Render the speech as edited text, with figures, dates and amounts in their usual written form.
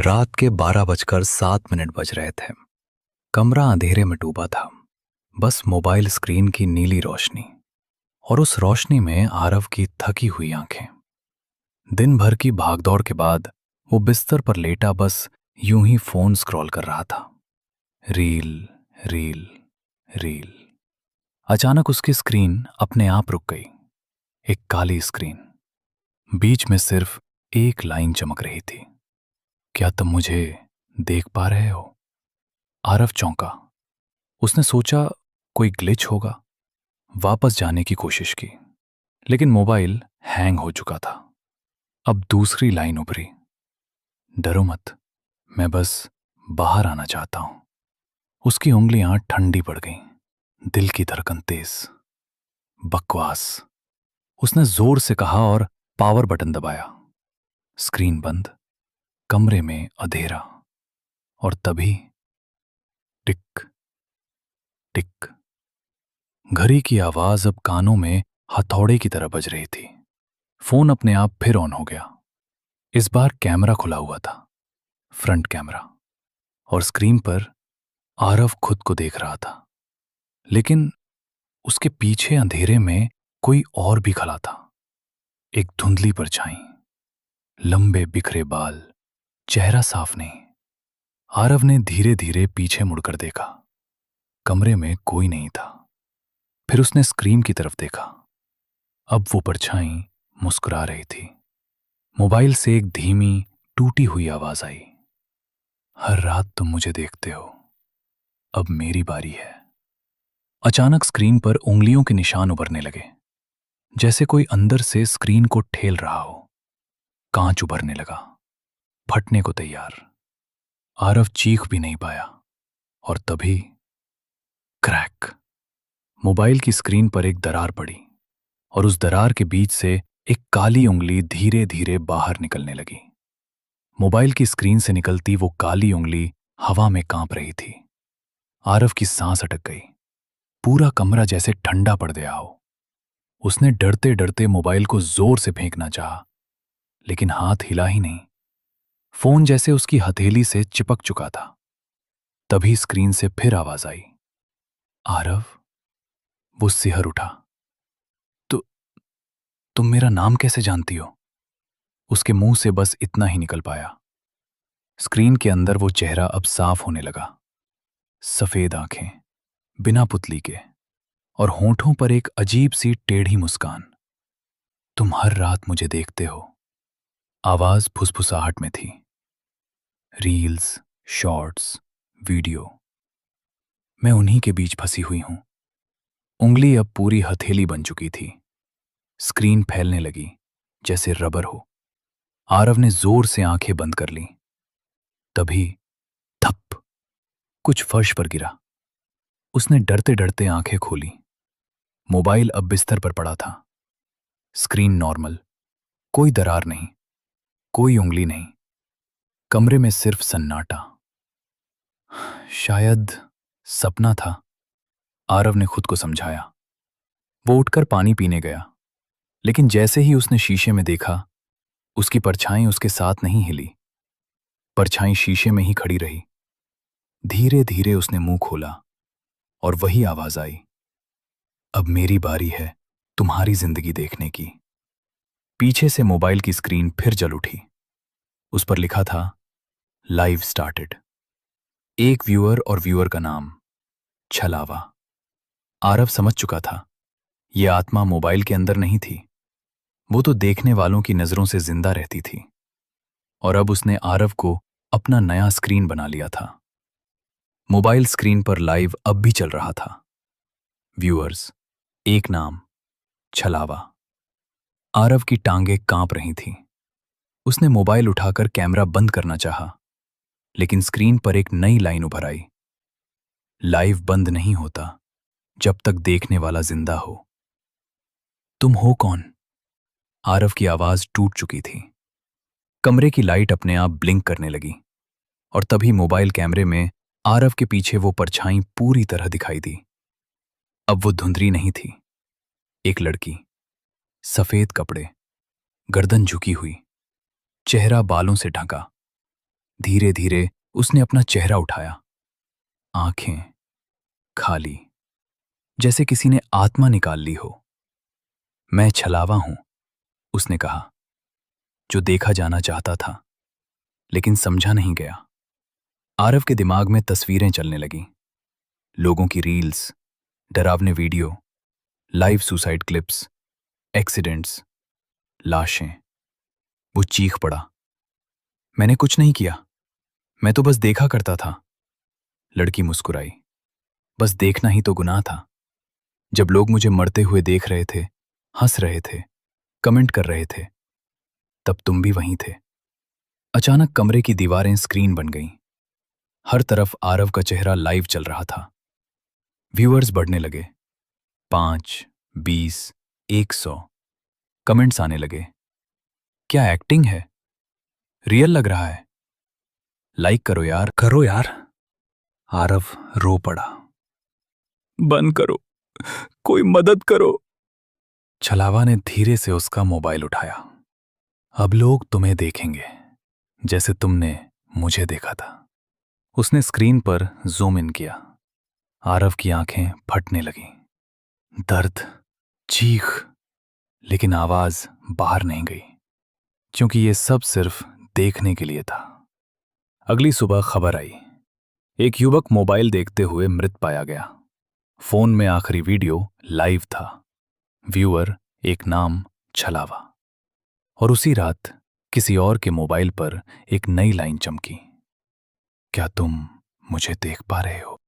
रात के 12:07 बज रहे थे। कमरा अंधेरे में डूबा था। बस मोबाइल स्क्रीन की नीली रोशनी और उस रोशनी में आरव की थकी हुई आंखें। दिन भर की भागदौड़ के बाद वो बिस्तर पर लेटा बस यूं ही फोन स्क्रॉल कर रहा था। Reel, reel, reel. अचानक उसकी स्क्रीन अपने आप रुक गई। एक काली स्क्रीन। बीच में सिर्फ एक लाइन चमक रही थी। क्या तुम मुझे देख पा रहे हो? आरव चौंका। उसने सोचा कोई ग्लिच होगा। वापस जाने की कोशिश की, लेकिन मोबाइल हैंग हो चुका था। अब दूसरी लाइन उभरी। डरो मत, मैं बस बाहर आना चाहता हूं। उसकी उंगलियां ठंडी पड़ गईं, दिल की धड़कन तेज। बकवास, उसने जोर से कहा और पावर बटन दबाया। स्क्रीन बंद, कमरे में अंधेरा। और तभी टिक टिक, घड़ी की आवाज अब कानों में हथौड़े की तरह बज रही थी। फोन अपने आप फिर ऑन हो गया। इस बार कैमरा खुला हुआ था, फ्रंट कैमरा। और स्क्रीन पर आरव खुद को देख रहा था, लेकिन उसके पीछे अंधेरे में कोई और भी खड़ा था। एक धुंधली परछाई, लंबे बिखरे बाल, चेहरा साफ नहीं। आरव ने धीरे धीरे पीछे मुड़कर देखा। कमरे में कोई नहीं था। फिर उसने स्क्रीन की तरफ देखा। अब वो परछाई मुस्कुरा रही थी। मोबाइल से एक धीमी टूटी हुई आवाज आई। हर रात तुम मुझे देखते हो, अब मेरी बारी है। अचानक स्क्रीन पर उंगलियों के निशान उभरने लगे, जैसे कोई अंदर से स्क्रीन को ठेल रहा हो। कांच उभरने लगा, फटने को तैयार। आरव चीख भी नहीं पाया। और तभी क्रैक, मोबाइल की स्क्रीन पर एक दरार पड़ी और उस दरार के बीच से एक काली उंगली धीरे धीरे बाहर निकलने लगी। मोबाइल की स्क्रीन से निकलती वो काली उंगली हवा में कांप रही थी। आरव की सांस अटक गई। पूरा कमरा जैसे ठंडा पड़ गया हो। उसने डरते डरते मोबाइल को जोर से फेंकना चाहा, लेकिन हाथ हिला ही नहीं। फोन जैसे उसकी हथेली से चिपक चुका था। तभी स्क्रीन से फिर आवाज आई। आरव। वो सिहर उठा। तो तुम मेरा नाम कैसे जानती हो? उसके मुंह से बस इतना ही निकल पाया। स्क्रीन के अंदर वो चेहरा अब साफ होने लगा। सफेद आंखें, बिना पुतली के, और होंठों पर एक अजीब सी टेढ़ी मुस्कान। तुम हर रात मुझे देखते हो। आवाज फुसफुसाहट में थी। रील्स, शॉर्ट्स, वीडियो, मैं उन्हीं के बीच फंसी हुई हूं। उंगली अब पूरी हथेली बन चुकी थी। स्क्रीन फैलने लगी जैसे रबर हो। आरव ने जोर से आंखें बंद कर लीं। तभी धप, कुछ फर्श पर गिरा। उसने डरते डरते आंखें खोली। मोबाइल अब बिस्तर पर पड़ा था। स्क्रीन नॉर्मल, कोई दरार नहीं, कोई उंगली नहीं। कमरे में सिर्फ सन्नाटा। शायद सपना था, आरव ने खुद को समझाया। वो उठकर पानी पीने गया, लेकिन जैसे ही उसने शीशे में देखा, उसकी परछाई उसके साथ नहीं हिली। परछाई शीशे में ही खड़ी रही। धीरे धीरे उसने मुंह खोला और वही आवाज आई। अब मेरी बारी है तुम्हारी जिंदगी देखने की। पीछे से मोबाइल की स्क्रीन फिर जल उठी। उस पर लिखा था, लाइव स्टार्टेड। एक व्यूअर और व्यूअर का नाम छलावा। आरव समझ चुका था, यह आत्मा मोबाइल के अंदर नहीं थी। वो तो देखने वालों की नजरों से जिंदा रहती थी। और अब उसने आरव को अपना नया स्क्रीन बना लिया था। मोबाइल स्क्रीन पर लाइव अब भी चल रहा था। व्यूअर्स, एक नाम, छलावा। आरव की टांगें कांप रही थीं। उसने मोबाइल उठाकर कैमरा बंद करना चाहा, लेकिन स्क्रीन पर एक नई लाइन उभर आई। लाइव बंद नहीं होता जब तक देखने वाला जिंदा हो। तुम हो कौन? आरव की आवाज टूट चुकी थी। कमरे की लाइट अपने आप ब्लिंक करने लगी और तभी मोबाइल कैमरे में आरव के पीछे वो परछाई पूरी तरह दिखाई दी। अब वो धुंधली नहीं थी। एक लड़की, सफेद कपड़े, गर्दन झुकी हुई, चेहरा बालों से ढका। धीरे धीरे उसने अपना चेहरा उठाया। आंखें खाली, जैसे किसी ने आत्मा निकाल ली हो। मैं छलावा हूं, उसने कहा, जो देखा जाना चाहता था लेकिन समझा नहीं गया। आरव के दिमाग में तस्वीरें चलने लगीं। लोगों की रील्स, डरावने video, live suicide clips, accidents, लाशें। वो चीख पड़ा, मैंने कुछ नहीं किया, मैं तो बस देखा करता था। लड़की मुस्कुराई, बस देखना ही तो गुनाह था। जब लोग मुझे मरते हुए देख रहे थे, हंस रहे थे, कमेंट कर रहे थे, तब तुम भी वहीं थे। अचानक कमरे की दीवारें स्क्रीन बन गईं। हर तरफ आरव का चेहरा लाइव चल रहा था। व्यूअर्स बढ़ने लगे, 5, 20, 100। कमेंट्स आने लगे, क्या एक्टिंग है, रियल लग रहा है, लाइक करो यार, करो यार। आरव रो पड़ा, बंद करो, कोई मदद करो। छलावा ने धीरे से उसका मोबाइल उठाया। अब लोग तुम्हें देखेंगे जैसे तुमने मुझे देखा था। उसने स्क्रीन पर जूम इन किया। आरव की आंखें फटने लगीं। दर्द, चीख, लेकिन आवाज बाहर नहीं गई, क्योंकि ये सब सिर्फ देखने के लिए था। अगली सुबह खबर आई, एक युवक मोबाइल देखते हुए मृत पाया गया। फोन में आखिरी वीडियो लाइव था। व्यूअर एक नाम, छलावा। और उसी रात किसी और के मोबाइल पर एक नई लाइन चमकी, क्या तुम मुझे देख पा रहे हो?